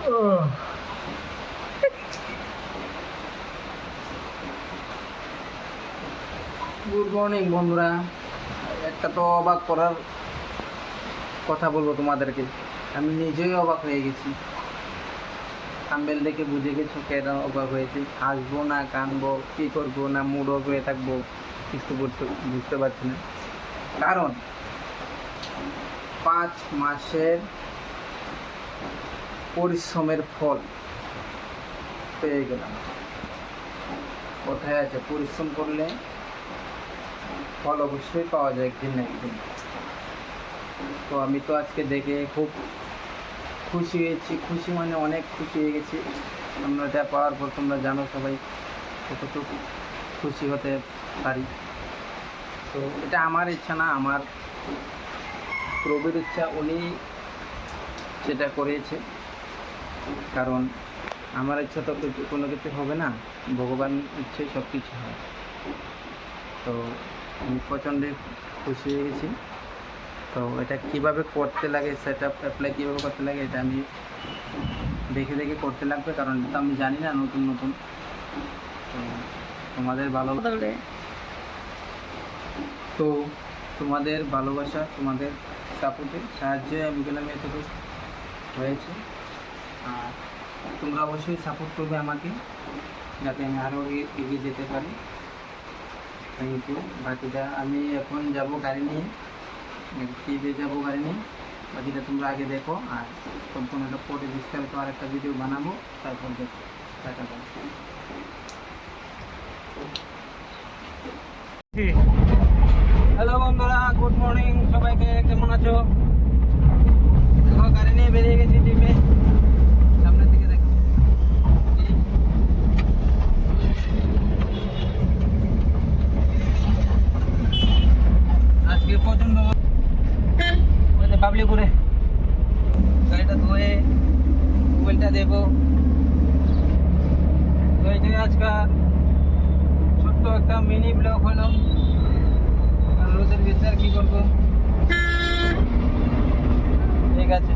Good morning বন্ধুরা। একটা তো অবাক করার কথা বলবো তোমাদেরকে। আমি নিজেই অবাক হয়ে গেছি। থাম্বনেল দেখে বুঝে গেছো কেন অবাক হয়েছে। হাসবো না কানবো, কী করবো না মুড অফ হয়ে থাকবো, কিছু বুঝতে পারছি না। কারণ 5 মাসের পরিশ্রমের ফল পেয়ে গেলাম। কোথায় আছে, পরিশ্রম করলে ফল অবশ্যই পাওয়া যায় একদিন না একদিন। তো আমি তো আজকে দেখে খুব খুশি হয়েছি। খুশি মানে অনেক খুশি হয়ে গেছি। আমরা যা পাওয়ার পর তোমরা জানো সবাই কতটুকু খুশি হতে পারি। তো এটা আমার ইচ্ছা না, আমার প্রভুর ইচ্ছা। উনি সেটা করেছে। কারণ আমার ইচ্ছা তো কোনো কিছু হবে না, ভগবান ইচ্ছে সব কিছু হয়। তো আমি প্রচণ্ড খুশি হয়ে গেছি। তো এটা কীভাবে করতে লাগে, সেটা অ্যাপ্লাই কীভাবে করতে লাগে, এটা আমি দেখে দেখে করতে লাগবে। কারণ এটা তো আমি জানি না, নতুন নতুন। তো তোমাদের তোমাদের ভালোবাসা, তোমাদের সাপোর্টে সাহায্যে আমি গেলাম এতটুকু হয়েছে। আর তোমরা অবশ্যই সাপোর্ট করবে আমাকে, যাতে আমি আরও এগিয়ে যেতে পারি। Thank you. বাকিটা আমি এখন যাব গাড়ি নিয়ে, টিভি যাবো গাড়ি নিয়ে। বাকিটা তোমরা আগে দেখো, আর সম্পূর্ণটা পরে বিস্তারিত আর একটা ভিডিও বানাবো, তারপর দেখো। টাটা। হ্যালো বন্ধুরা, গুড মর্নিং সবাইকে। কেমন আছো? দেখো গাড়ি নিয়ে বেরিয়ে গেছি টিপে। সামনের দিকে দেখো। আজকে প্রচন্ড পাবলিক করে গাড়িটা ধুয়ে মোবাইলটা দেবো। তো এইটাই আজকাল ছোট্ট একটা মিনি ব্লগ হলো। আর রোদের ভিতরে কি করবো, ঠিক আছে।